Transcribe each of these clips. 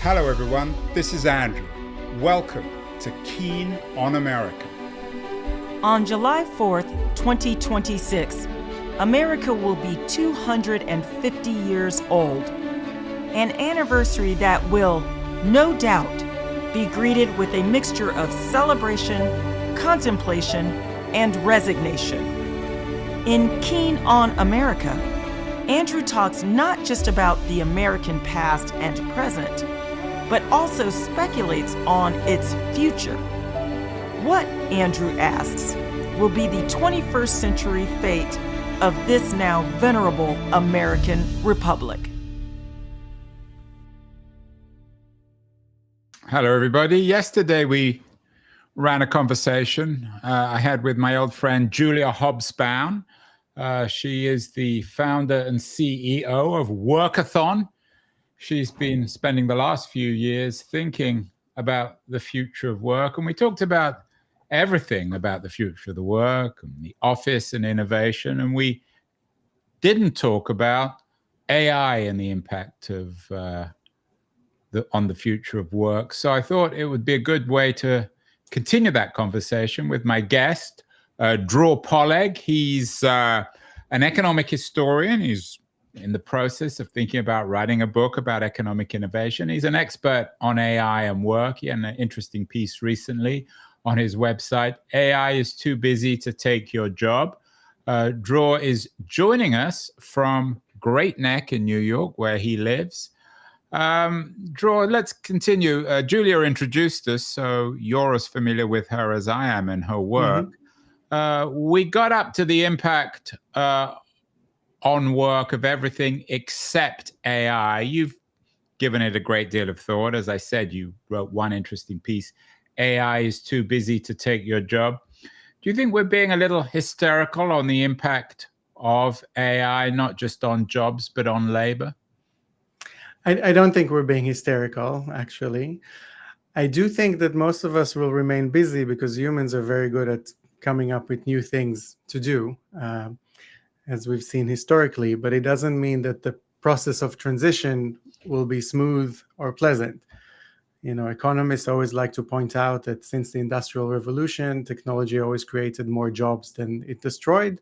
Hello everyone, this is Andrew. Welcome to Keen on America. On July 4th, 2026, America will be 250 years old, an anniversary that will, no doubt, be greeted with a mixture of celebration, contemplation, and resignation. In Keen on America, Andrew talks not just about the American past and present, but also speculates on its future. What, Andrew asks, will be the 21st century fate of this now venerable American republic? Hello everybody. Yesterday we ran a conversation I had with my old friend Julia Hobsbawm. She is the founder and CEO of Workathon. She's been spending the last few years thinking about the future of work, and we talked about everything about the future of the work and the office and innovation, and we didn't talk about AI and the impact of on the future of work. So I thought it would be a good way to continue that conversation with my guest, Dror Poleg. He's an economic historian. He's in the process of thinking about writing a book about economic innovation. He's an expert on AI and work. He had an interesting piece recently on his website, AI is too busy to take your job. Dror is joining us from Great Neck in New York, where he lives. Dror, let's continue. Julia introduced us, so you're as familiar with her as I am and her work. We got up to the impact on work of everything except AI. You've given it a great deal of thought. As I said, you wrote one interesting piece, AI is too busy to take your job. Do you think we're being a little hysterical on the impact of AI, not just on jobs, but on labor? I don't think we're being hysterical, actually. I do think that most of us will remain busy because humans are very good at coming up with new things to do, as we've seen historically, but it doesn't mean that the process of transition will be smooth or pleasant. You know, economists always like to point out that since the Industrial Revolution, technology always created more jobs than it destroyed.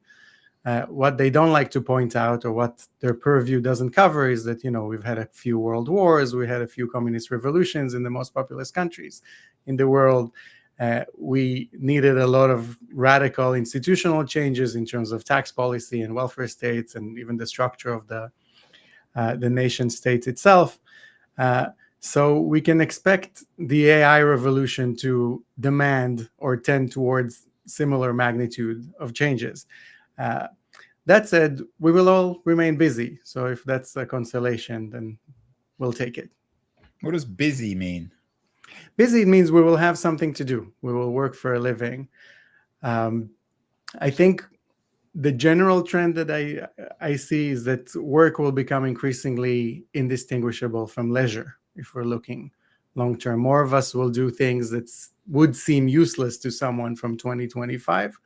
What they don't like to point out, or what their purview doesn't cover, is that, you know, we've had a few world wars, we had a few communist revolutions in the most populous countries in the world. We needed a lot of radical institutional changes in terms of tax policy and welfare states, and even the structure of the nation state itself. So we can expect the AI revolution to demand or tend towards similar magnitude of changes. That said, we will all remain busy. So if that's a consolation, then we'll take it. What does busy mean? Busy means we will have something to do. We will work for a living. I think the general trend that I see is that work will become increasingly indistinguishable from leisure. If we're looking long term, more of us will do things that would seem useless to someone from 2025.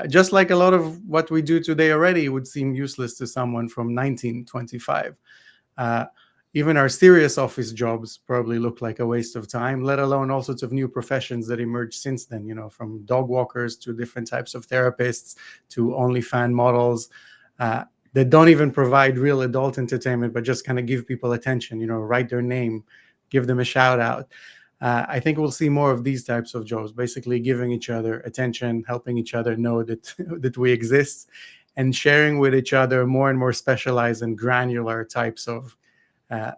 Just like a lot of what we do today already would seem useless to someone from 1925. Even our serious office jobs probably look like a waste of time, let alone all sorts of new professions that emerged since then, you know, from dog walkers to different types of therapists to OnlyFans models that don't even provide real adult entertainment, but just kind of give people attention, you know, write their name, give them a shout out. I think we'll see more of these types of jobs, basically giving each other attention, helping each other know that we exist, and sharing with each other more and more specialized and granular types of,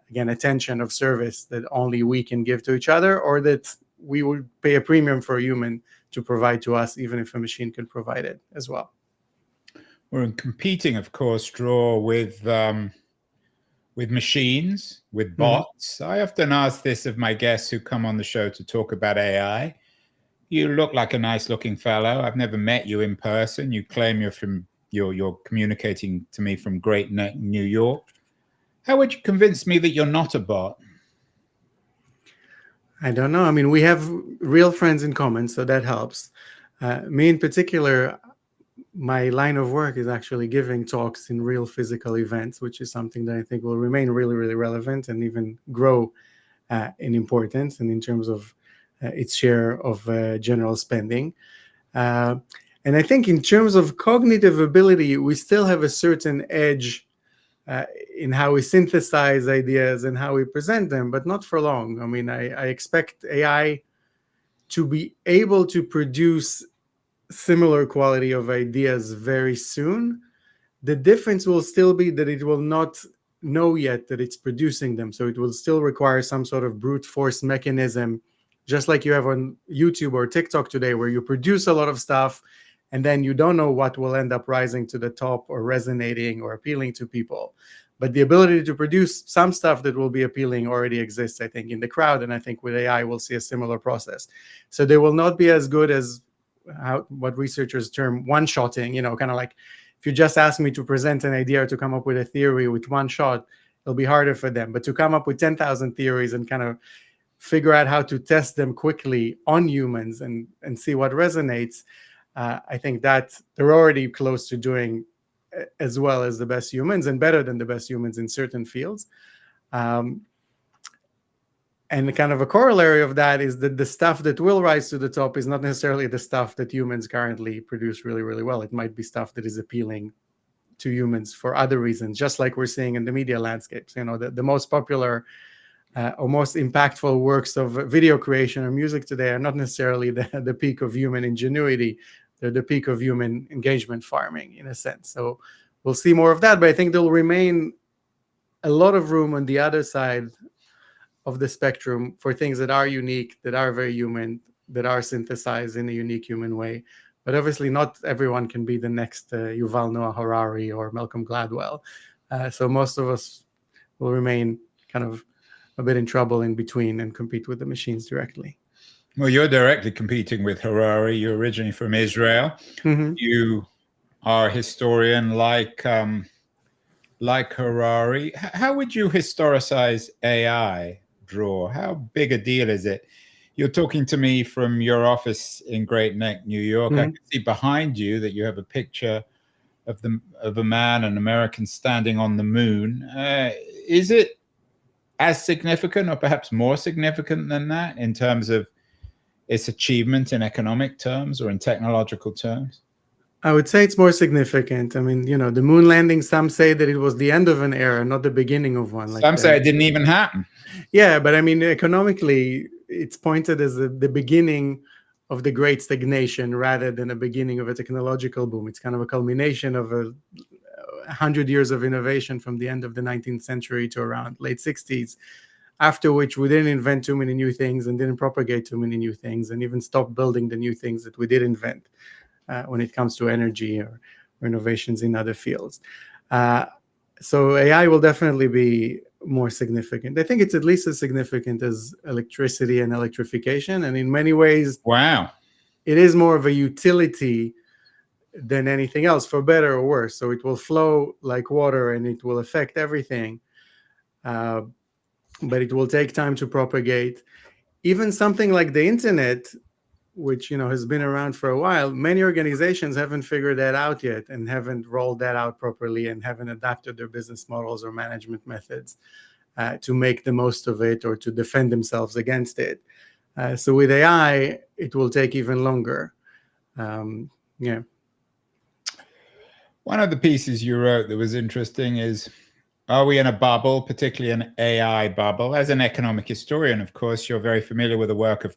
again, attention of service that only we can give to each other, or that we would pay a premium for a human to provide to us, even if a machine can provide it as well. We're competing, of course, Dror, with machines, with bots. I often ask this of my guests who come on the show to talk about AI. You look like a nice-looking fellow. I've never met you in person. You claim you're communicating to me from Great Neck, New York. How would you convince me that you're not a bot? I don't know. I mean, we have real friends in common, so that helps. Me in particular, my line of work is actually giving talks in real physical events, which is something that I think will remain really, really relevant and even grow in importance and in terms of its share of general spending. And I think in terms of cognitive ability, we still have a certain edge in how we synthesize ideas and how we present them, but not for long. I mean, I expect AI to be able to produce similar quality of ideas very soon. The difference will still be that it will not know yet that it's producing them. So it will still require some sort of brute force mechanism, just like you have on YouTube or TikTok today, where you produce a lot of stuff and then you don't know what will end up rising to the top or resonating or appealing to people. But the ability to produce some stuff that will be appealing already exists, I think, in the crowd. And I think with AI, we'll see a similar process. So they will not be as good as what researchers term one-shotting, kind of like if you just ask me to present an idea or to come up with a theory with one shot, it'll be harder for them. But to come up with 10,000 theories and kind of figure out how to test them quickly on humans and see what resonates, I think that they're already close to doing as well as the best humans and better than the best humans in certain fields. And kind of a corollary of that is that the stuff that will rise to the top is not necessarily the stuff that humans currently produce really, really well. It might be stuff that is appealing to humans for other reasons, just like we're seeing in the media landscapes. The most popular or most impactful works of video creation or music today are not necessarily the peak of human ingenuity. They're the peak of human engagement farming, in a sense. So we'll see more of that, but I think there'll remain a lot of room on the other side of the spectrum for things that are unique, that are very human, that are synthesized in a unique human way. But obviously not everyone can be the next Yuval Noah Harari or Malcolm Gladwell. So most of us will remain kind of a bit in trouble in between and compete with the machines directly. Well, you're directly competing with Harari. You're originally from Israel. Mm-hmm. You are a historian like Harari. How would you historicize AI, Dror? How big a deal is it? You're talking to me from your office in Great Neck, New York. Mm-hmm. I can see behind you that you have a picture of a man, an American, standing on the moon. Is it as significant or perhaps more significant than that in terms of its achievement in economic terms or in technological terms? I would say it's more significant. I mean, the moon landing, some say that it was the end of an era, not the beginning of one. Some say it didn't even happen. Yeah, but I mean, economically, it's pointed as the beginning of the great stagnation rather than a beginning of a technological boom. It's kind of a culmination of 100 years of innovation from the end of the 19th century to around late 60s, after which we didn't invent too many new things and didn't propagate too many new things and even stopped building the new things that we did invent when it comes to energy or innovations in other fields. So AI will definitely be more significant. I think it's at least as significant as electricity and electrification. And in many ways, wow, it is more of a utility than anything else, for better or worse. So it will flow like water and it will affect everything. But it will take time to propagate. Even something like the internet, which has been around for a while, many organizations haven't figured that out yet and haven't rolled that out properly and haven't adapted their business models or management methods to make the most of it or to defend themselves against it. So with AI, it will take even longer. Yeah. One of the pieces you wrote that was interesting is, are we in a bubble, particularly an AI bubble? As an economic historian, of course, you're very familiar with the work of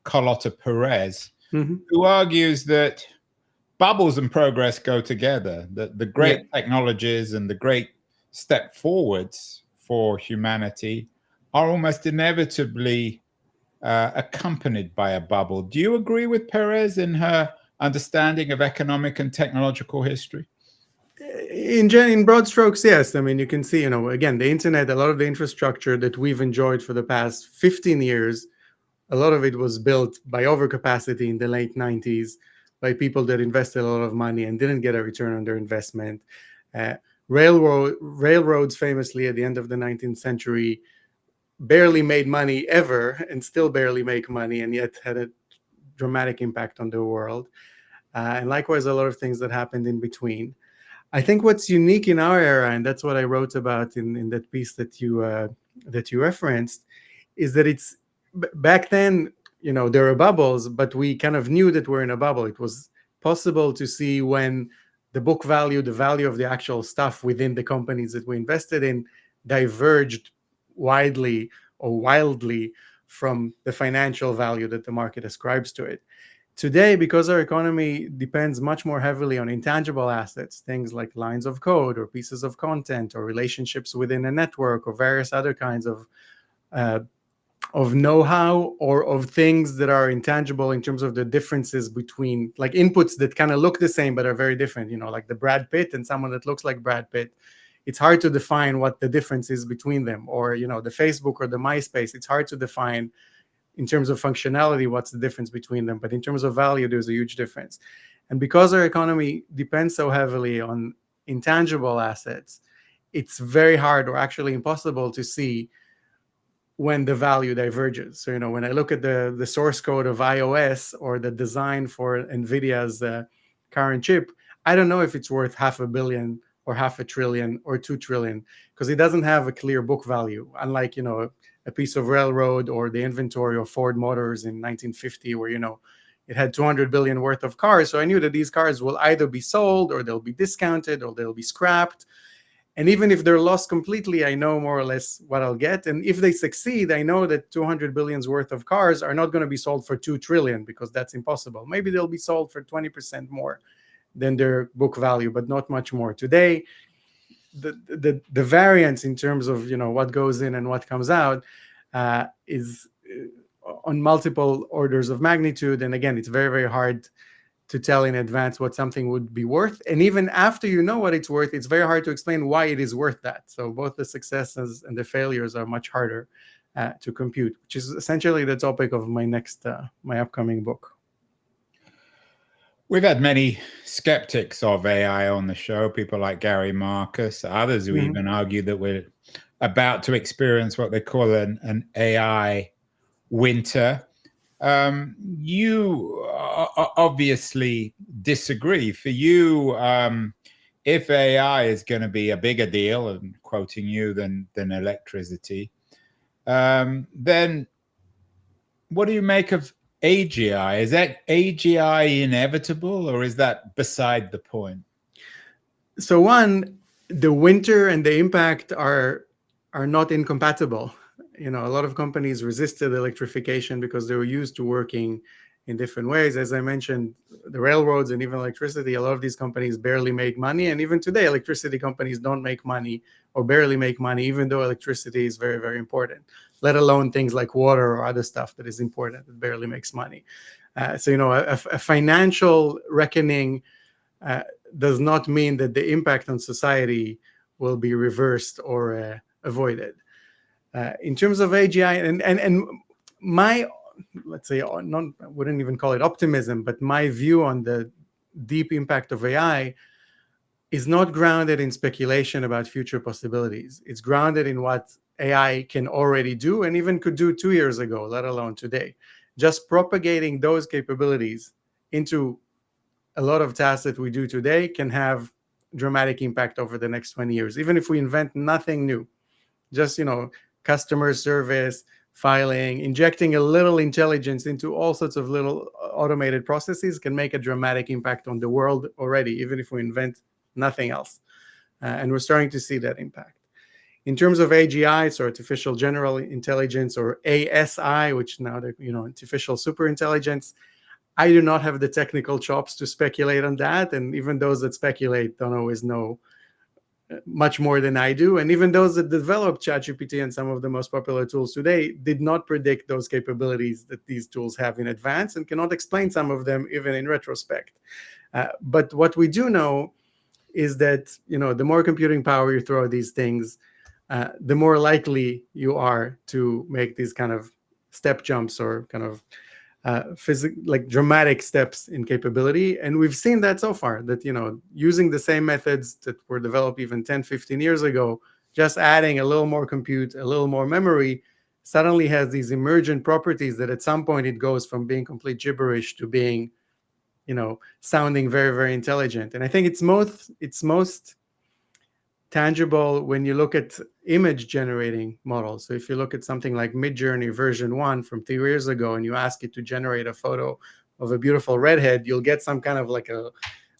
Carlota Perez, Mm-hmm. who argues that bubbles and progress go together, that the great technologies and the great step forwards for humanity are almost inevitably accompanied by a bubble. Do you agree with Perez in her understanding of economic and technological history? In broad strokes, yes. I mean, you can see, again, the internet, a lot of the infrastructure that we've enjoyed for the past 15 years, a lot of it was built by overcapacity in the late 90s by people that invested a lot of money and didn't get a return on their investment. Railroads famously at the end of the 19th century barely made money ever and still barely make money, and yet had a dramatic impact on the world. And likewise, a lot of things that happened in between. I think what's unique in our era, and that's what I wrote about in that piece that you referenced, is that it's back then, there were bubbles, but we kind of knew that we're in a bubble. It was possible to see when the book value, the value of the actual stuff within the companies that we invested in, diverged widely or wildly from the financial value that the market ascribes to it. Today, because our economy depends much more heavily on intangible assets, things like lines of code or pieces of content or relationships within a network or various other kinds of know-how or of things that are intangible in terms of the differences between, like, inputs that kind of look the same but are very different, like the Brad Pitt and someone that looks like Brad Pitt. It's hard to define what the difference is between them. Or, the Facebook or the MySpace, it's hard to define in terms of functionality what's the difference between them. But in terms of value, there's a huge difference. And because our economy depends so heavily on intangible assets, it's very hard or actually impossible to see when the value diverges. So, when I look at the source code of iOS or the design for Nvidia's current chip, I don't know if it's worth $500 million or $500 billion or $2 trillion, because it doesn't have a clear book value, unlike, a piece of railroad or the inventory of Ford Motors in 1950, where, it had 200 billion worth of cars. So I knew that these cars will either be sold or they'll be discounted or they'll be scrapped. And even if they're lost completely, I know more or less what I'll get. And if they succeed, I know that 200 billion's worth of cars are not going to be sold for 2 trillion, because that's impossible. Maybe they'll be sold for 20% more than their book value, but not much more. Today, the variance in terms of what goes in and what comes out is on multiple orders of magnitude. And again, it's very, very hard to tell in advance what something would be worth. And even after you know what it's worth, it's very hard to explain why it is worth that. So both the successes and the failures are much harder to compute, which is essentially the topic of my next, my upcoming book. We've had many skeptics of AI on the show, people like Gary Marcus, others who even argue that we're about to experience what they call an AI winter. You obviously disagree. For you, if AI is going to be a bigger deal, and quoting you, than electricity, then what do you make of AGI? Is that AGI inevitable, or is that beside the point? So one, the winter and the impact are not incompatible. A lot of companies resisted electrification because they were used to working in different ways. As I mentioned, the railroads and even electricity, a lot of these companies barely make money. And even today, electricity companies don't make money or barely make money, even though electricity is very, very important, let alone things like water or other stuff that is important that barely makes money. So, a financial reckoning does not mean that the impact on society will be reversed or avoided. In terms of AGI, and my, let's say, I wouldn't even call it optimism, but my view on the deep impact of AI is not grounded in speculation about future possibilities. It's grounded in what AI can already do, and even could do 2 years ago, let alone today. Just propagating those capabilities into a lot of tasks that we do today can have dramatic impact over the next 20 years. Even if we invent nothing new, just, customer service, filing, injecting a little intelligence into all sorts of little automated processes can make a dramatic impact on the world already, even if we invent nothing else. And we're starting to see that impact. In terms of AGI, so artificial general intelligence, or ASI, which now they're, artificial superintelligence, I do not have the technical chops to speculate on that. And even those that speculate don't always know much more than I do. And even those that developed ChatGPT and some of the most popular tools today did not predict those capabilities that these tools have in advance, and cannot explain some of them even in retrospect. But what we do know is that, the more computing power you throw at these things, the more likely you are to make these kind of step jumps or kind of dramatic steps in capability. And we've seen that so far, that, using the same methods that were developed even 10, 15 years ago, just adding a little more compute, a little more memory, suddenly has these emergent properties that at some point it goes from being complete gibberish to being, sounding very, very intelligent. And I think it's most tangible when you look at image generating models. So if you look at something like Midjourney version 1 from 3 years ago, and you ask it to generate a photo of a beautiful redhead, you'll get some kind of like a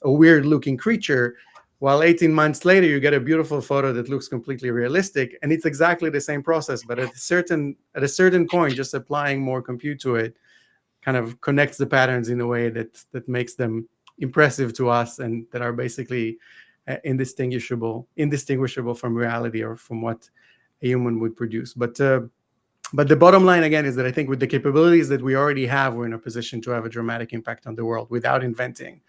weird looking creature, while 18 months later you get a beautiful photo that looks completely realistic. And it's exactly the same process, but at a certain point, just applying more compute to it kind of connects the patterns in a way that makes them impressive to us, and that are basically indistinguishable from reality, or from what a human would produce. But the bottom line, again, is that I think with the capabilities that we already have, we're in a position to have a dramatic impact on the world without inventing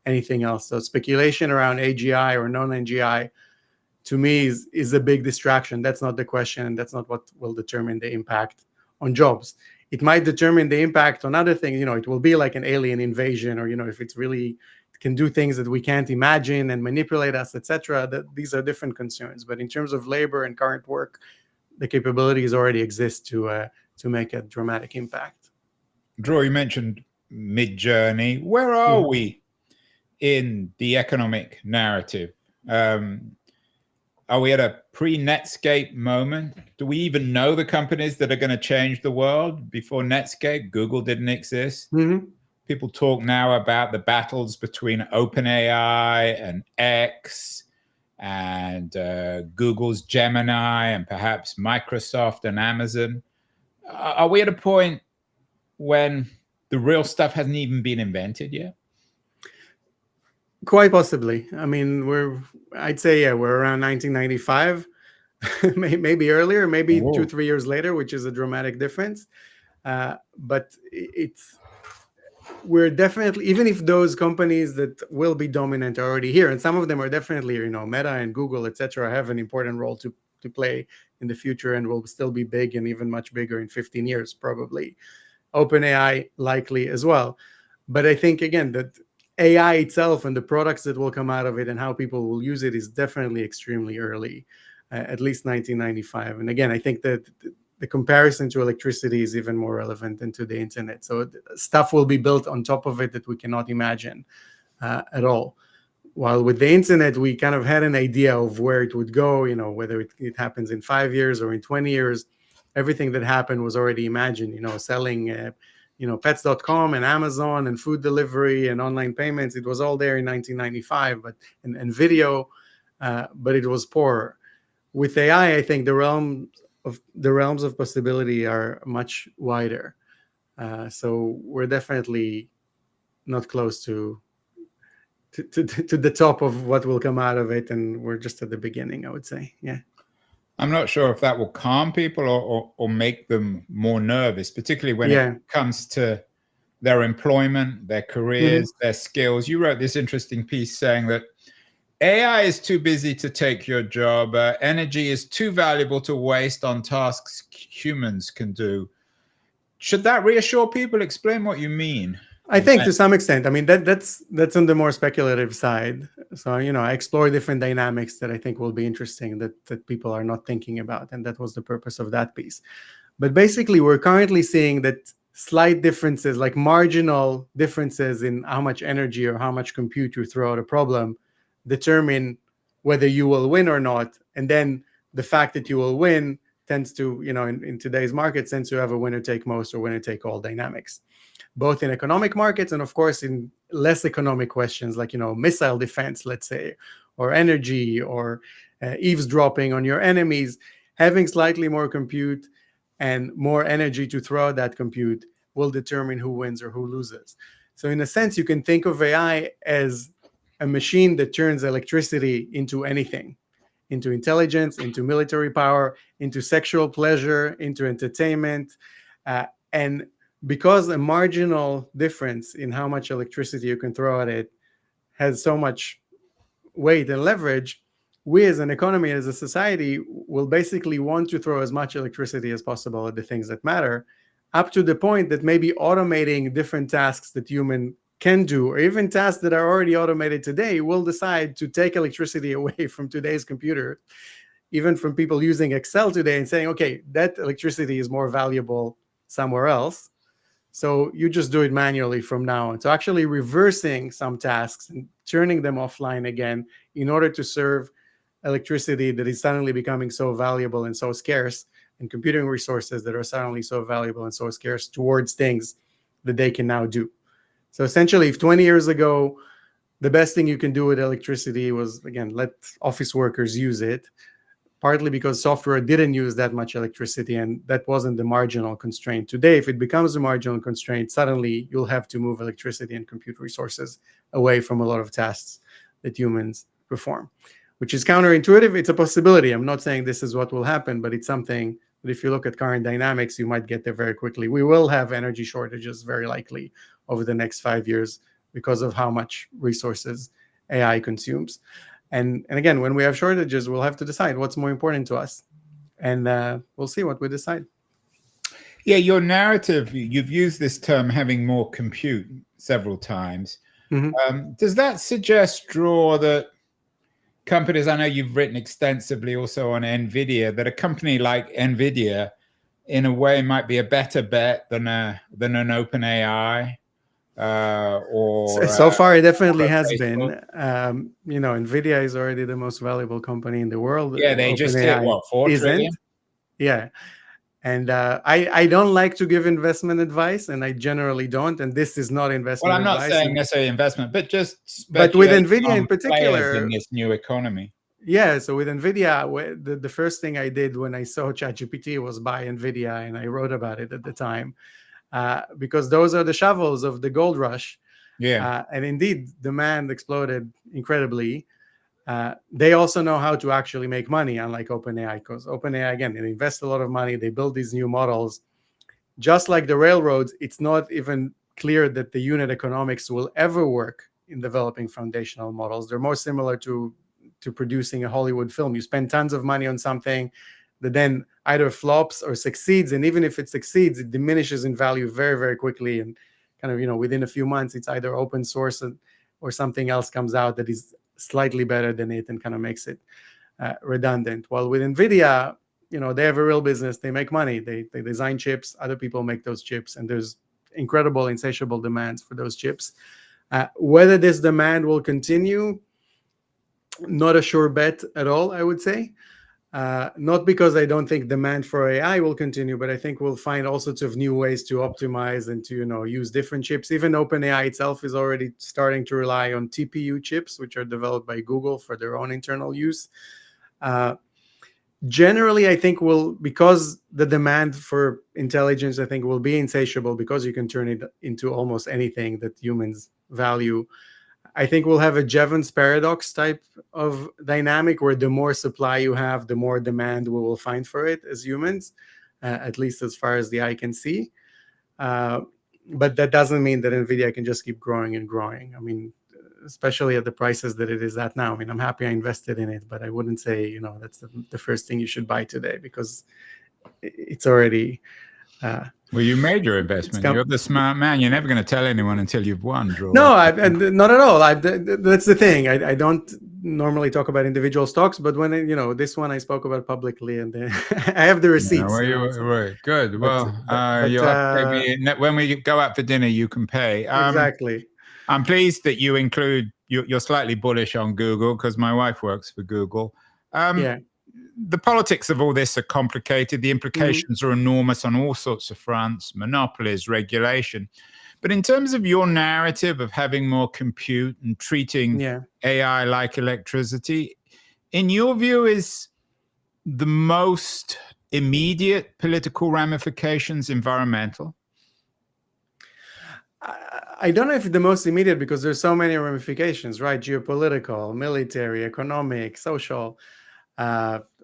anything else. So speculation around AGI or non-AGI, to me, is a big distraction. That's not the question, and that's not what will determine the impact on jobs. It might determine the impact on other things. It will be like an alien invasion, or if it's really can do things that we can't imagine and manipulate us, etc. That these are different concerns. But in terms of labor and current work, the capabilities already exist to make a dramatic impact. Dror, you mentioned Midjourney. Where are we in the economic narrative? Are we at a pre-Netscape moment? Do we even know the companies that are going to change the world? Before Netscape, Google didn't exist. People talk now about the battles between OpenAI and X, and Google's Gemini, and perhaps Microsoft and Amazon. Are we at a point when the real stuff hasn't even been invented yet? Quite possibly. I mean, I'd say, we're around 1995, maybe earlier, maybe 2-3 years later, which is a dramatic difference. But we're definitely, even if those companies that will be dominant are already here, and some of them are definitely, Meta and Google, etc., have an important role to play in the future, and will still be big, and even much bigger in 15 years, probably. OpenAI likely as well. But I think, again, that AI itself and the products that will come out of it and how people will use it is definitely extremely early, at least 1995. And again, I think that the comparison to electricity is even more relevant than to the internet. So stuff will be built on top of it that we cannot imagine at all. While with the internet, we kind of had an idea of where it would go, whether it happens in 5 years or in 20 years. Everything that happened was already imagined, selling pets.com and Amazon and food delivery and online payments. It was all there in 1995, and video, but it was poorer. With AI, I think the realms of possibility are much wider. So we're definitely not close to the top of what will come out of it, and we're just at the beginning, I would say. Yeah. I'm not sure if that will calm people or make them more nervous, particularly when it comes to their employment, their careers, their skills. You wrote this interesting piece saying that AI is too busy to take your job. Energy is too valuable to waste on tasks humans can do. Should that reassure people? Explain what you mean. I think to some extent. I mean, that's on the more speculative side. So, I explore different dynamics that I think will be interesting that people are not thinking about. And that was the purpose of that piece. But basically, we're currently seeing that slight differences, like marginal differences in how much energy or how much compute you throw at a problem, determine whether you will win or not. And then the fact that you will win tends to, in today's market, tends to have a winner take most or winner take all dynamics, both in economic markets and, of course, in less economic questions like, missile defense, let's say, or energy, or eavesdropping on your enemies. Having slightly more compute and more energy to throw at that compute will determine who wins or who loses. So in a sense, you can think of AI as a machine that turns electricity into anything, into intelligence, into military power, into sexual pleasure, into entertainment. And because a marginal difference in how much electricity you can throw at it has so much weight and leverage, we as an economy, as a society, will basically want to throw as much electricity as possible at the things that matter, up to the point that maybe automating different tasks that human can do, or even tasks that are already automated today, will decide to take electricity away from today's computer, even from people using Excel today, and saying, okay, that electricity is more valuable somewhere else, so you just do it manually from now on. So actually reversing some tasks and turning them offline again in order to serve electricity that is suddenly becoming so valuable and so scarce, and computing resources that are suddenly so valuable and so scarce towards things that they can now do. So essentially, if 20 years ago, the best thing you can do with electricity was, again, let office workers use it, partly because software didn't use that much electricity, and that wasn't the marginal constraint. Today, if it becomes a marginal constraint, suddenly you'll have to move electricity and compute resources away from a lot of tasks that humans perform, which is counterintuitive. It's a possibility. I'm not saying this is what will happen, but it's something that if you look at current dynamics, you might get there very quickly. We will have energy shortages very likely over the next 5 years because of how much resources AI consumes. And again, when we have shortages, we'll have to decide what's more important to us. And we'll see what we decide. Yeah, your narrative, you've used this term having more compute several times. Does that suggest, Dror, that companies, I know you've written extensively also on Nvidia, that a company like Nvidia in a way might be a better bet than an OpenAI? So far, it definitely has been. Nvidia is already the most valuable company in the world. Yeah, they just hit what, 4 trillion? Yeah. And I don't like to give investment advice, and I generally don't. And this is not investment advice. Well, I'm not saying necessarily investment, but just but with Nvidia in particular, in this new economy. Yeah, so with Nvidia, the first thing I did when I saw ChatGPT was buy Nvidia, and I wrote about it at the time. Because those are the shovels of the gold rush. Yeah. And indeed, demand exploded incredibly. They also know how to actually make money, unlike OpenAI, because OpenAI, again, they invest a lot of money. They build these new models. Just like the railroads, it's not even clear that the unit economics will ever work in developing foundational models. They're more similar to producing a Hollywood film. You spend tons of money on something that then either flops or succeeds. And even if it succeeds, it diminishes in value very, very quickly. And kind of, within a few months, it's either open source or something else comes out that is slightly better than it and kind of makes it redundant. While with Nvidia, they have a real business. They make money. They design chips. Other people make those chips. And there's incredible, insatiable demands for those chips. Whether this demand will continue, not a sure bet at all, I would say. Not because I don't think demand for AI will continue, but I think we'll find all sorts of new ways to optimize and to use different chips. Even OpenAI itself is already starting to rely on TPU chips, which are developed by Google for their own internal use. Generally, I think because the demand for intelligence, I think, will be insatiable, because you can turn it into almost anything that humans value. I think we'll have a Jevons paradox type of dynamic, where the more supply you have, the more demand we will find for it as humans, at least as far as the eye can see. But that doesn't mean that Nvidia can just keep growing and growing. I mean, especially at the prices that it is at now. I mean, I'm happy I invested in it, but I wouldn't say, that's the first thing you should buy today, because it's already... Well, you made your investment. You're the smart man. You're never going to tell anyone until you've won, Dror. No, not at all. That's the thing. I don't normally talk about individual stocks, but when this one I spoke about publicly, and I have the receipts. Right. Good. Well, you'll have to pay me when we go out for dinner. You can pay. Exactly. I'm pleased that you include. You're slightly bullish on Google, because my wife works for Google. Yeah. The politics of all this are complicated. The implications are enormous on all sorts of fronts: monopolies, regulation. But in terms of your narrative of having more compute and treating AI like electricity, in your view, is the most immediate political ramifications environmental? I don't know if the most immediate, because there's so many ramifications, right? Geopolitical, military, economic, social.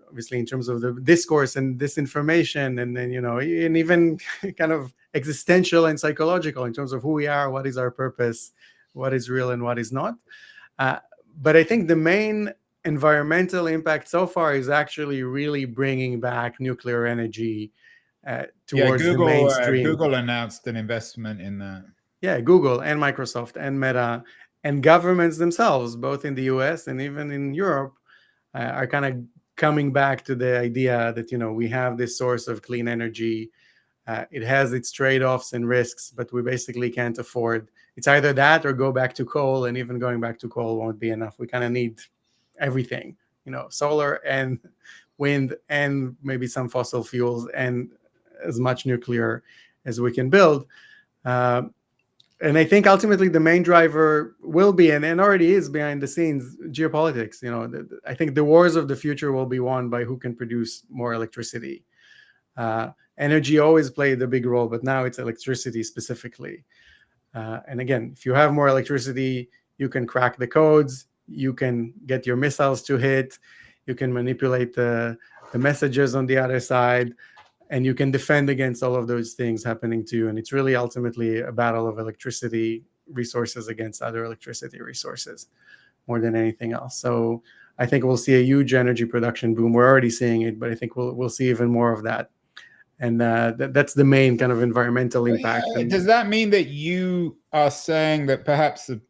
Obviously, in terms of the discourse and disinformation, and then and even kind of existential and psychological, in terms of who we are, what is our purpose, what is real and what is not. But I think the main environmental impact so far is actually really bringing back nuclear energy towards the mainstream. Google announced an investment in that. Yeah, Google and Microsoft and Meta and governments themselves, both in the US and even in Europe, are kind of coming back to the idea that, we have this source of clean energy. It has its trade-offs and risks, but we basically can't afford. It's either that or go back to coal, and even going back to coal won't be enough. We kind of need everything solar and wind and maybe some fossil fuels and as much nuclear as we can build. And I think ultimately the main driver will be, and already is behind the scenes, geopolitics. I think the wars of the future will be won by who can produce more electricity. Energy always played a big role, but now it's electricity specifically. And again, if you have more electricity, you can crack the codes, you can get your missiles to hit, you can manipulate the messages on the other side, and you can defend against all of those things happening to you. And it's really ultimately a battle of electricity resources against other electricity resources more than anything else. So I think we'll see a huge energy production boom. We're already seeing it, but I think we'll see even more of that. And that's the main kind of environmental impact. Does that mean that you are saying that perhaps the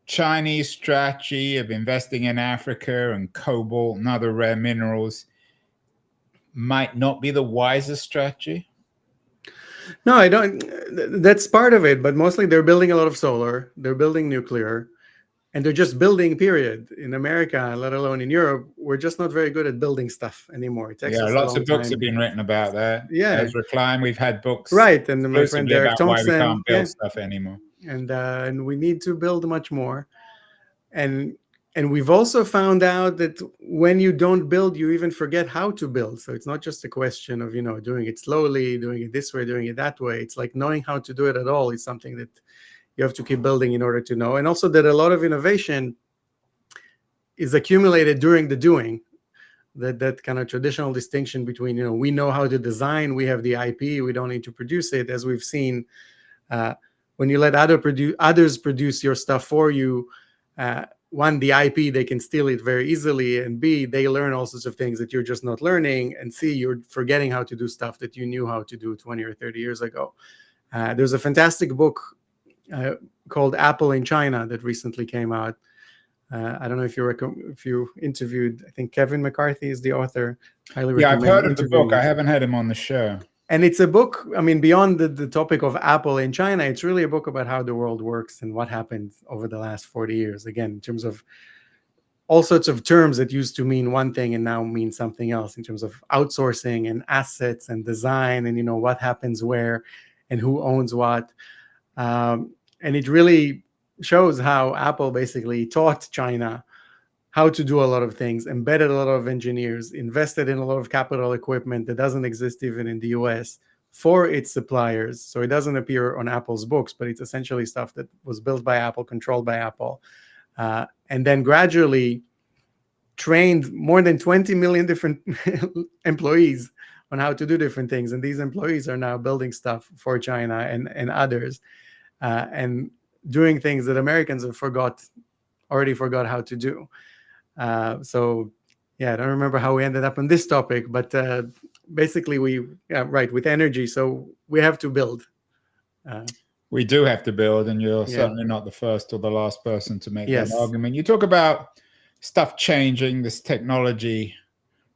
Chinese strategy of investing in Africa and cobalt and other rare minerals might not be the wisest strategy? No, I don't. That's part of it, but mostly they're building a lot of solar, they're building nuclear, and they're just building, period. In America, let alone in Europe, we're just not very good at building stuff anymore. It takes us lots a of books time. have been written about that. Yeah. Ezra Klein, we've had books. Right, and my friend Derek about Thompson. Why we can't build stuff anymore. And we need to build much more. And we've also found out that when you don't build, you even forget how to build. So it's not just a question of, doing it slowly, doing it this way, doing it that way. It's like knowing how to do it at all is something that you have to keep building in order to know. And also that a lot of innovation is accumulated during the doing. That kind of traditional distinction between, we know how to design, we have the IP, we don't need to produce it. As we've seen, when you let others produce your stuff for you, one, the IP, they can steal it very easily, and B, they learn all sorts of things that you're just not learning, and C, you're forgetting how to do stuff that you knew how to do 20 or 30 years ago. There's a fantastic book called Apple in China that recently came out. I don't know if you interviewed, I think Kevin McCarthy is the author. Highly recommend. I've heard of the book. I haven't had him on the show. And it's a book, beyond the topic of Apple in China, it's really a book about how the world works and what happened over the last 40 years. Again, in terms of all sorts of terms that used to mean one thing and now mean something else, in terms of outsourcing and assets and design and, what happens where and who owns what. And it really shows how Apple basically taught China how to do a lot of things, embedded a lot of engineers, invested in a lot of capital equipment that doesn't exist even in the US for its suppliers. So it doesn't appear on Apple's books, but it's essentially stuff that was built by Apple, controlled by Apple, and then gradually trained more than 20 million different employees on how to do different things. And these employees are now building stuff for China and others, and doing things that Americans have already forgot how to do. So I don't remember how we ended up on this topic, but basically with energy. So we have to build. We do have to build, and you're certainly not the first or the last person to make that argument. You talk about stuff changing, this technology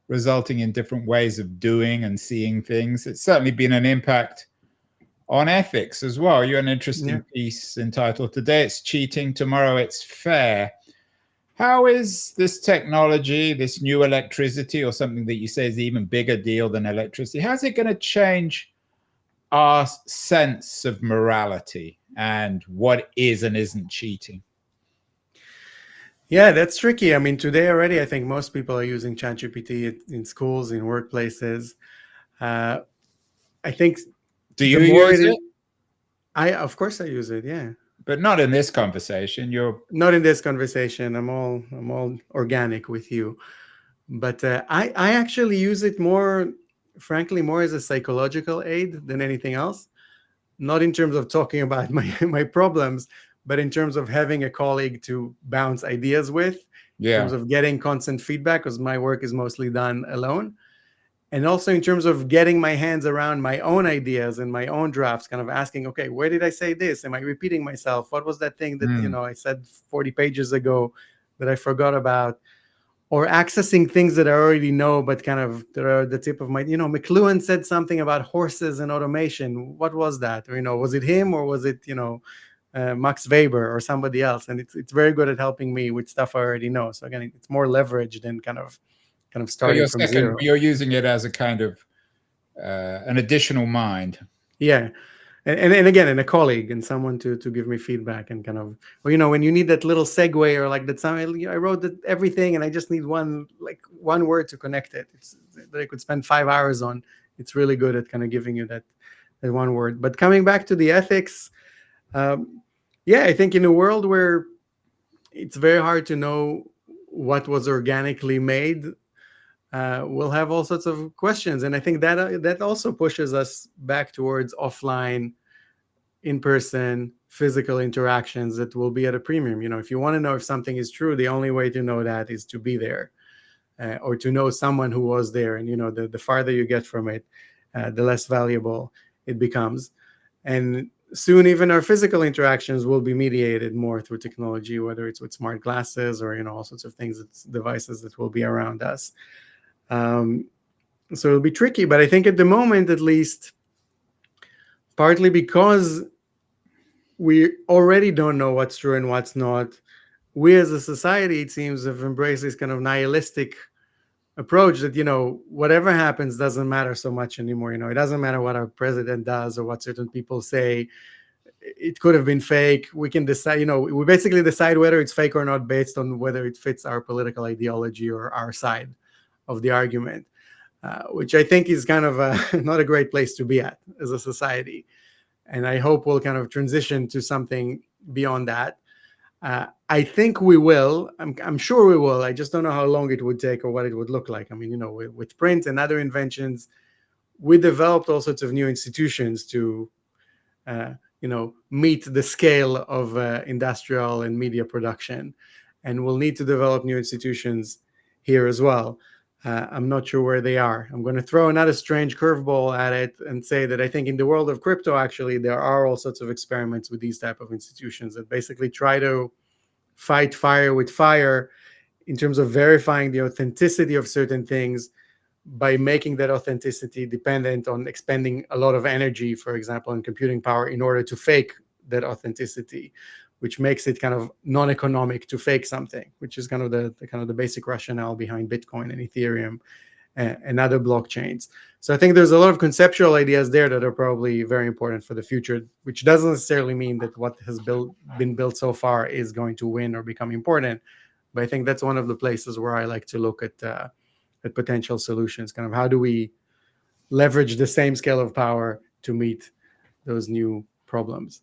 resulting in different ways of doing and seeing things. It's certainly been an impact on ethics as well. You had an interesting piece entitled "Today It's Cheating, Tomorrow It's Fair." How is this technology, this new electricity, or something that you say is an even bigger deal than electricity, how's it going to change our sense of morality and what is and isn't cheating? Yeah, that's tricky. Today already, I think most people are using ChatGPT in schools, in workplaces. I think. Do you use it? Of course I use it, yeah. But not in this conversation. You're not in this conversation. I'm all organic with you. But I actually use it more as a psychological aid than anything else. Not in terms of talking about my problems, but in terms of having a colleague to bounce ideas with, in terms of getting constant feedback, because my work is mostly done alone. And also in terms of getting my hands around my own ideas and my own drafts, kind of asking, okay, where did I say this? Am I repeating myself? What was that thing that, I said 40 pages ago that I forgot about? Or accessing things that I already know, but kind of that are the tip of my, McLuhan said something about horses and automation. What was that? Or, was it him or was it, Max Weber or somebody else, and it's very good at helping me with stuff I already know. So again, it's more leverage than kind of starting from zero. You're using it as a kind of an additional mind. Yeah. And again, and a colleague and someone to give me feedback and kind of, well, when you need that little segue or like that, I wrote everything and I just need one word to connect it. It's that I could spend 5 hours on. It's really good at kind of giving you that one word. But coming back to the ethics, I think in a world where it's very hard to know what was organically made, we'll have all sorts of questions. And I think that also pushes us back towards offline, in-person, physical interactions that will be at a premium. If you want to know if something is true, the only way to know that is to be there, or to know someone who was there. And, the farther you get from it, the less valuable it becomes. And soon, even our physical interactions will be mediated more through technology, whether it's with smart glasses or, all sorts of things, it's devices that will be around us. So it'll be tricky, but I think at the moment, at least, partly because we already don't know what's true and what's not, we as a society, it seems, have embraced this kind of nihilistic approach that, whatever happens doesn't matter so much anymore. It doesn't matter what our president does or what certain people say. It could have been fake. We can decide, we basically decide whether it's fake or not based on whether it fits our political ideology or our side of the argument, which I think is kind of not a great place to be at as a society. And I hope we'll kind of transition to something beyond that. I think we will. I'm sure we will. I just don't know how long it would take or what it would look like. I mean, with print and other inventions, we developed all sorts of new institutions to, meet the scale of industrial and media production. And we'll need to develop new institutions here as well. I'm not sure where they are. I'm going to throw another strange curveball at it and say that I think in the world of crypto, actually, there are all sorts of experiments with these type of institutions that basically try to fight fire with fire in terms of verifying the authenticity of certain things by making that authenticity dependent on expending a lot of energy, for example, and computing power in order to fake that authenticity, which makes it kind of non-economic to fake something, which is kind of the basic rationale behind Bitcoin and Ethereum and other blockchains. So I think there's a lot of conceptual ideas there that are probably very important for the future, which doesn't necessarily mean that what has been built so far is going to win or become important. But I think that's one of the places where I like to look at potential solutions. Kind of how do we leverage the same scale of power to meet those new problems?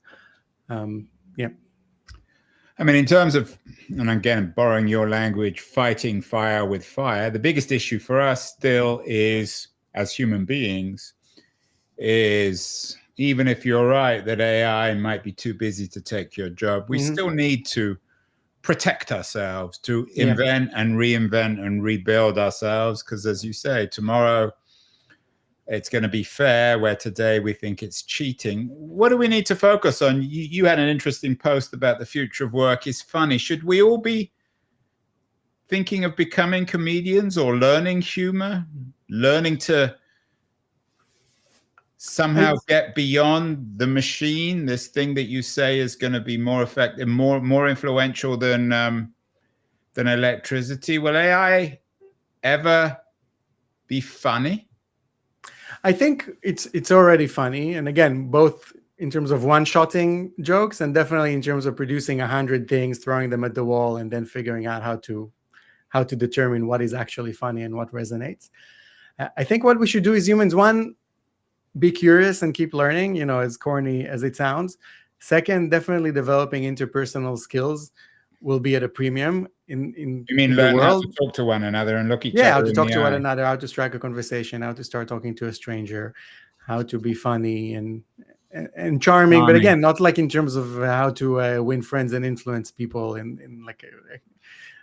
I mean, in terms of, and again, borrowing your language, fighting fire with fire, the biggest issue for us still is, as human beings, is even if you're right that AI might be too busy to take your job, we still need to protect ourselves, to invent and reinvent and rebuild ourselves. Because as you say, tomorrow it's going to be fair, where today we think it's cheating. What do we need to focus on? You had an interesting post about the future of work is funny. Should we all be thinking of becoming comedians or learning humor, learning to somehow get beyond the machine, this thing that you say is going to be more effective, more influential than electricity? Will AI ever be funny? I think it's already funny. And again, both in terms of one-shotting jokes and definitely in terms of producing 100 things, throwing them at the wall, and then figuring out how to determine what is actually funny and what resonates. I think what we should do as humans, one, be curious and keep learning, as corny as it sounds. Second, definitely developing interpersonal skills will be at a premium in you mean in learn the world. how to talk to one another and look each How other to in talk the to one eye. another, how to strike a conversation, how to start talking to a stranger, how to be funny and charming, but again, not like in terms of how to win friends and influence people in like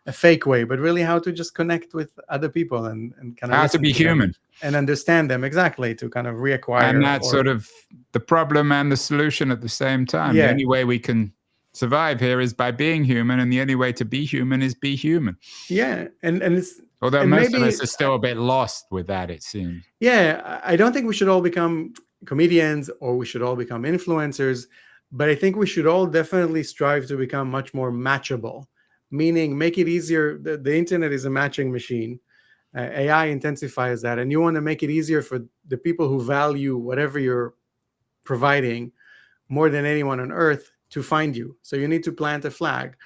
a fake way, but really how to just connect with other people and kind of How to be human and understand them, exactly, to kind of reacquire. And that's sort of the problem and the solution at the same time. The only way we can survive here is by being human, and the only way to be human is be human. And it's, although and most maybe, of us are still a bit lost with that, it seems. I don't think we should all become comedians or we should all become influencers, But I think we should all definitely strive to become much more matchable, meaning make it easier. The internet is a matching machine. AI intensifies that, and you want to make it easier for the people who value whatever you're providing more than anyone on earth to find you. So you need to plant a flag.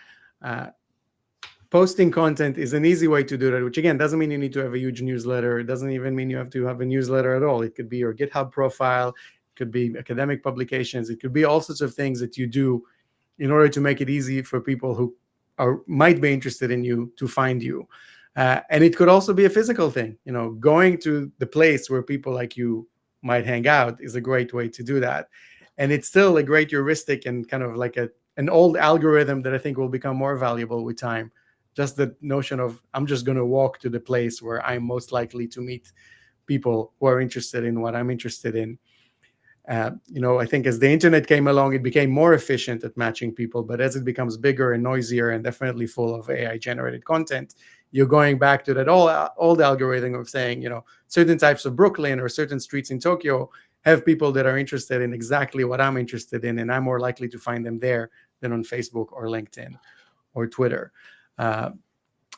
Posting content is an easy way to do that, which again doesn't mean you need to have a huge newsletter. It doesn't even mean you have to have a newsletter at all. It could be your GitHub profile, it could be academic publications, it could be all sorts of things that you do in order to make it easy for people who might be interested in you to find you. And it could also be a physical thing. Going to the place where people like you might hang out is a great way to do that. And it's still a great heuristic and kind of like an old algorithm that I think will become more valuable with time. Just the notion of I'm just going to walk to the place where I'm most likely to meet people who are interested in what I'm interested in. I think as the internet came along, it became more efficient at matching people. But as it becomes bigger and noisier and definitely full of AI-generated content, you're going back to that old algorithm of saying, certain types of Brooklyn or certain streets in Tokyo have people that are interested in exactly what I'm interested in, and I'm more likely to find them there than on Facebook or LinkedIn or Twitter. Of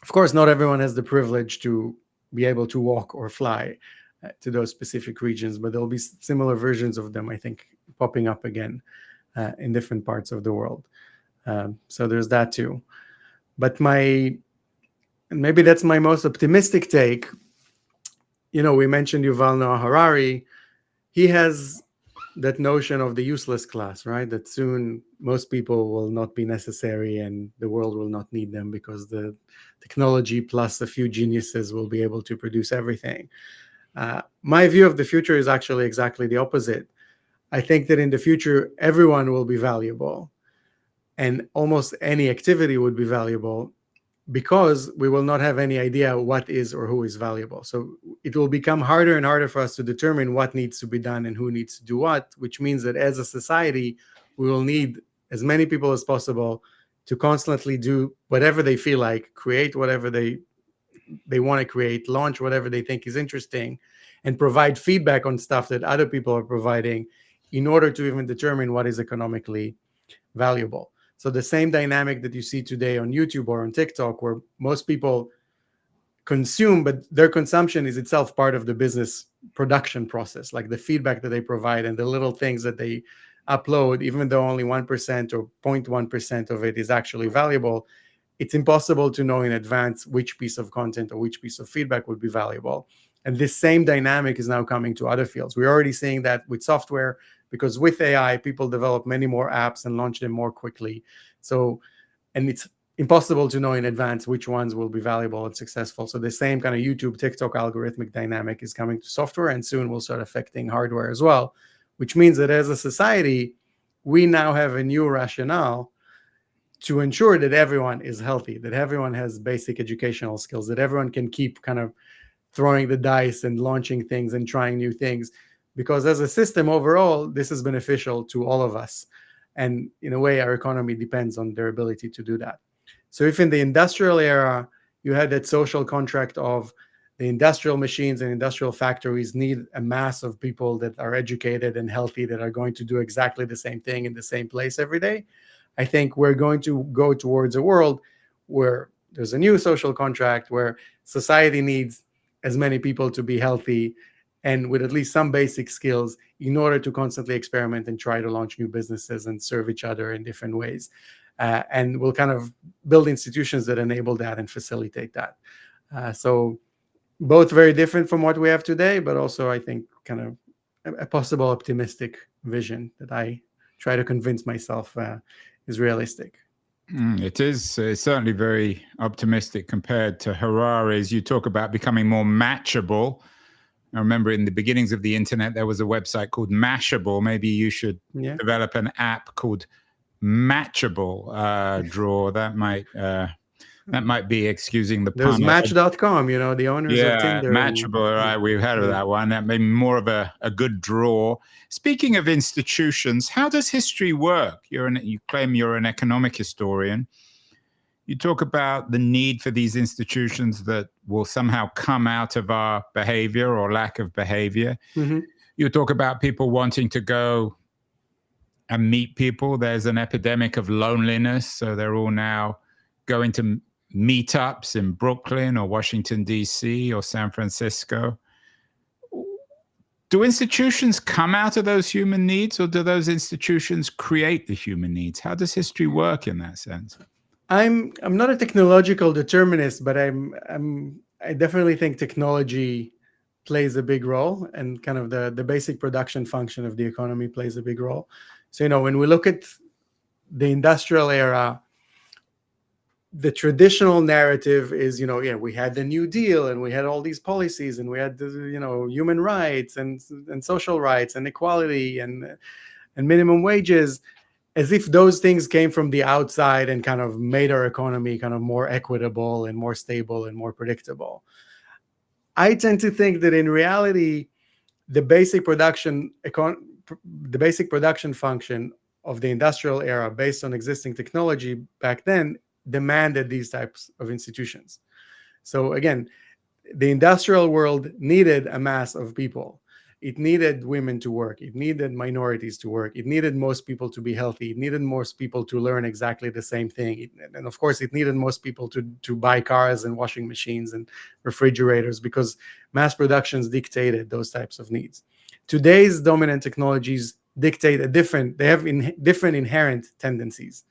course, not everyone has the privilege to be able to walk or fly to those specific regions, but there'll be similar versions of them, I think, popping up again in different parts of the world. So there's that too. But maybe that's my most optimistic take. We mentioned Yuval Noah Harari. He has that notion of the useless class, right? That soon most people will not be necessary and the world will not need them because the technology plus a few geniuses will be able to produce everything. My view of the future is actually exactly the opposite. I think that in the future, everyone will be valuable and almost any activity would be valuable because we will not have any idea what is or who is valuable. So it will become harder and harder for us to determine what needs to be done and who needs to do what, which means that as a society, we will need as many people as possible to constantly do whatever they feel like, create whatever they want to create, launch whatever they think is interesting, and provide feedback on stuff that other people are providing in order to even determine what is economically valuable. So the same dynamic that you see today on YouTube or on TikTok, where most people consume, but their consumption is itself part of the business production process, like the feedback that they provide and the little things that they upload, even though only 1% or 0.1% of it is actually valuable, it's impossible to know in advance which piece of content or which piece of feedback would be valuable. And this same dynamic is now coming to other fields. We're already seeing that with software, because with AI, people develop many more apps and launch them more quickly. And it's impossible to know in advance which ones will be valuable and successful. So the same kind of YouTube, TikTok algorithmic dynamic is coming to software and soon will start affecting hardware as well, which means that as a society, we now have a new rationale to ensure that everyone is healthy, that everyone has basic educational skills, that everyone can keep kind of throwing the dice and launching things and trying new things. Because as a system overall, this is beneficial to all of us. And in a way, our economy depends on their ability to do that. So if in the industrial era, you had that social contract of the industrial machines and industrial factories need a mass of people that are educated and healthy that are going to do exactly the same thing in the same place every day, I think we're going to go towards a world where there's a new social contract where society needs as many people to be healthy and with at least some basic skills in order to constantly experiment and try to launch new businesses and serve each other in different ways. And we'll kind of build institutions that enable that and facilitate that. So both very different from what we have today, but also I think kind of a possible optimistic vision that I try to convince myself is realistic. It is certainly very optimistic compared to Harari's. You talk about becoming more matchable. I remember in the beginnings of the internet, there was a website called Mashable. Maybe you should develop an app called Matchable, Dror. That might be excusing the pun. There's Match.com, the owners of Tinder. Matchable, right? We've heard of that one. That may be more of a good draw. Speaking of institutions, how does history work? You claim you're an economic historian. You talk about the need for these institutions that will somehow come out of our behavior or lack of behavior. Mm-hmm. You talk about people wanting to go and meet people. There's an epidemic of loneliness, so they're all now going to meetups in Brooklyn or Washington, D.C. or San Francisco. Do institutions come out of those human needs, or do those institutions create the human needs? How does history work in that sense? I'm not a technological determinist, but I definitely think technology plays a big role, and kind of the basic production function of the economy plays a big role. So, when we look at the industrial era, the traditional narrative is, we had the New Deal and we had all these policies and we had the, human rights and social rights and equality and minimum wages, as if those things came from the outside and kind of made our economy kind of more equitable and more stable and more predictable. I tend to think that in reality, the basic production function of the industrial era, based on existing technology back then, demanded these types of institutions. So again, the industrial world needed a mass of people. It needed women to work. It needed minorities to work. It needed most people to be healthy. It needed most people to learn exactly the same thing. And of course, it needed most people to buy cars and washing machines and refrigerators, because mass productions dictated those types of needs. Today's dominant technologies dictate they have different inherent tendencies.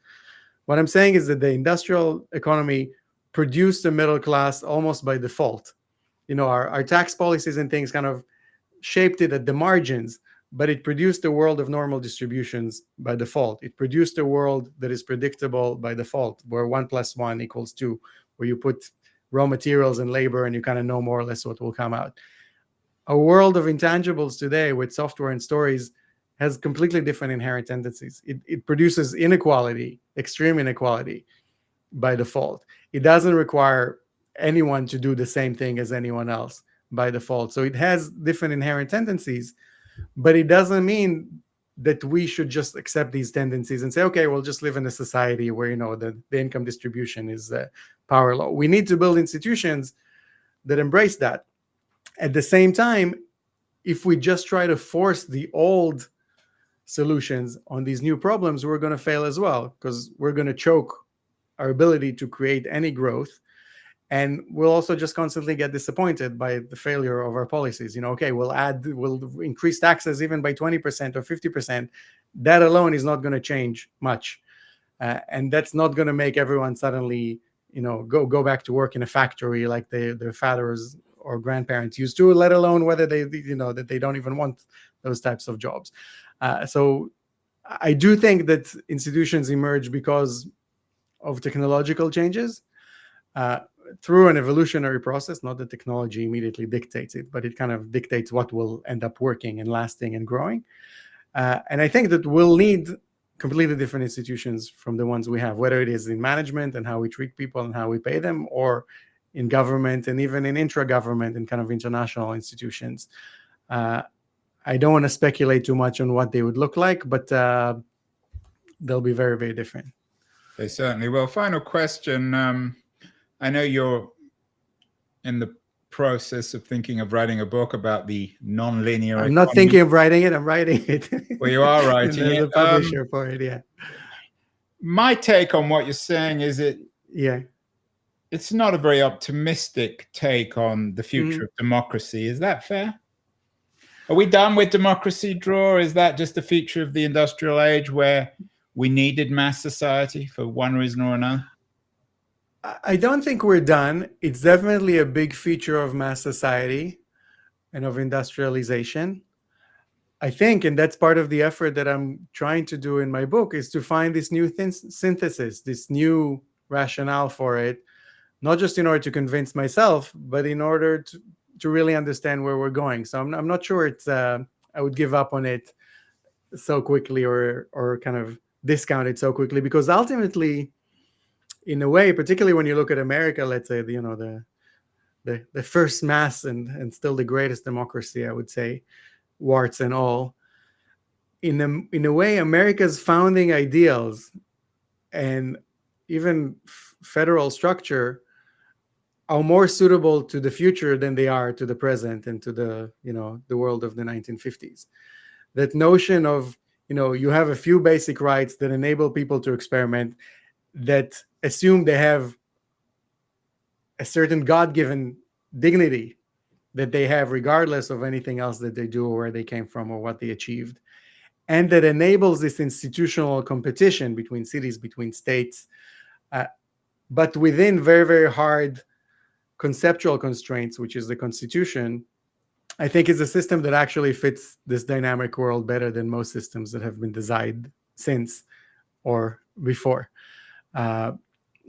What I'm saying is that the industrial economy produced a middle class almost by default. Our tax policies and things kind of shaped it at the margins, but it produced a world of normal distributions by default. It produced a world that is predictable by default, where 1 + 1 = 2, where you put raw materials and labor and you kind of know more or less what will come out. A world of intangibles today with software and stories has completely different inherent tendencies. It produces inequality, extreme inequality by default. It doesn't require anyone to do the same thing as anyone else by default. So it has different inherent tendencies, but it doesn't mean that we should just accept these tendencies and say, okay, we'll just live in a society where, the income distribution is power law. We need to build institutions that embrace that. At the same time, if we just try to force the old solutions on these new problems, we're going to fail as well, because we're going to choke our ability to create any growth. And we'll also just constantly get disappointed by the failure of our policies. Okay, we'll increase taxes even by 20% or 50%. That alone is not going to change much. And that's not going to make everyone suddenly, go back to work in a factory like their fathers or grandparents used to, let alone whether they, that they don't even want those types of jobs. So I do think that institutions emerge because of technological changes through an evolutionary process. Not that technology immediately dictates it, but it kind of dictates what will end up working and lasting and growing. And I think that we'll need completely different institutions from the ones we have, whether it is in management and how we treat people and how we pay them, or in government and even in intra-government and kind of international institutions. I don't want to speculate too much on what they would look like, but they'll be very, very different. They certainly will. Final question. I know you're in the process of thinking of writing a book about the non-linear I'm not thinking of writing it. I'm writing it. Well, you are writing it. The publisher for it, yeah. My take on what you're saying is it's not a very optimistic take on the future of democracy. Is that fair? Are we done with democracy, Dror? Is that just a feature of the industrial age where we needed mass society for one reason or another? I don't think we're done. It's definitely a big feature of mass society and of industrialization. I think, and that's part of the effort that I'm trying to do in my book, is to find this new synthesis, this new rationale for it, not just in order to convince myself, but in order to really understand where we're going. So I'm not sure I would give up on it so quickly or kind of discount it so quickly, because ultimately, in a way, particularly when you look at America, let's say, the first mass and still the greatest democracy, I would say, warts and all, in a way, America's founding ideals and even federal structure are more suitable to the future than they are to the present and to the world of the 1950s. That notion of you have a few basic rights that enable people to experiment, that assume they have a certain God-given dignity that they have regardless of anything else that they do or where they came from or what they achieved, and that enables this institutional competition between cities, between states, but within very, very hard conceptual constraints, which is the Constitution. I think is a system that actually fits this dynamic world better than most systems that have been designed since or before.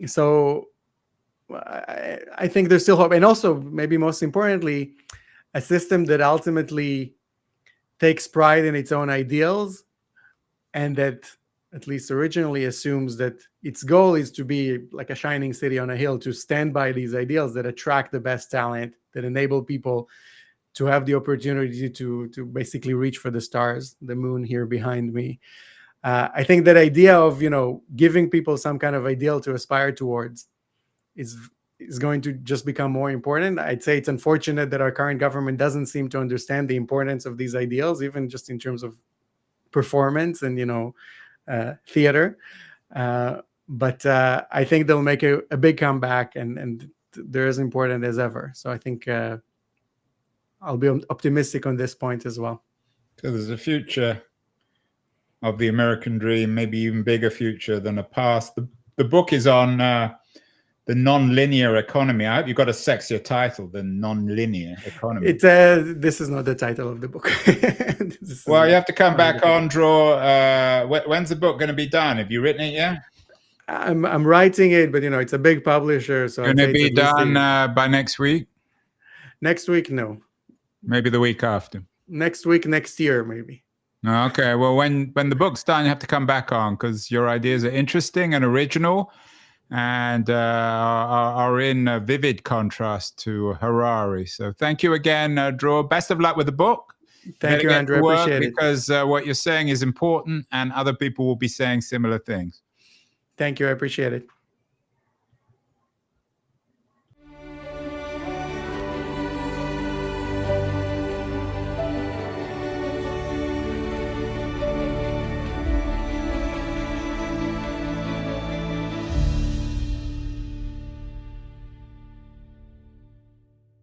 So I think there's still hope. And also, maybe most importantly, a system that ultimately takes pride in its own ideals, and that at least originally assumes that its goal is to be like a shining city on a hill, to stand by these ideals that attract the best talent, that enable people to have the opportunity to basically reach for the stars, the moon here behind me. I think that idea of giving people some kind of ideal to aspire towards is going to just become more important. I'd say it's unfortunate that our current government doesn't seem to understand the importance of these ideals, even just in terms of performance and theater. But I think they'll make a big comeback, and they're as important as ever. So I think I'll be optimistic on this point as well. So there's a future of the American dream, maybe even bigger future than the past. The book is on the non-linear economy. I hope you got a sexier title than non-linear economy. This is not the title of the book. Well, you have to come back on, Dror. When's the book going to be done? Have you written it yet? I'm writing it, but it's a big publisher, so going to be done by next week. Next week, no. Maybe the week after. Next week, next year, maybe. Okay. Well, when the book's done, you have to come back on, because your ideas are interesting and original, and are in vivid contrast to Harari. So thank you again, Dror. Best of luck with the book. Thank you, Andrew. I appreciate it. Because what you're saying is important, and other people will be saying similar things. Thank you. I appreciate it.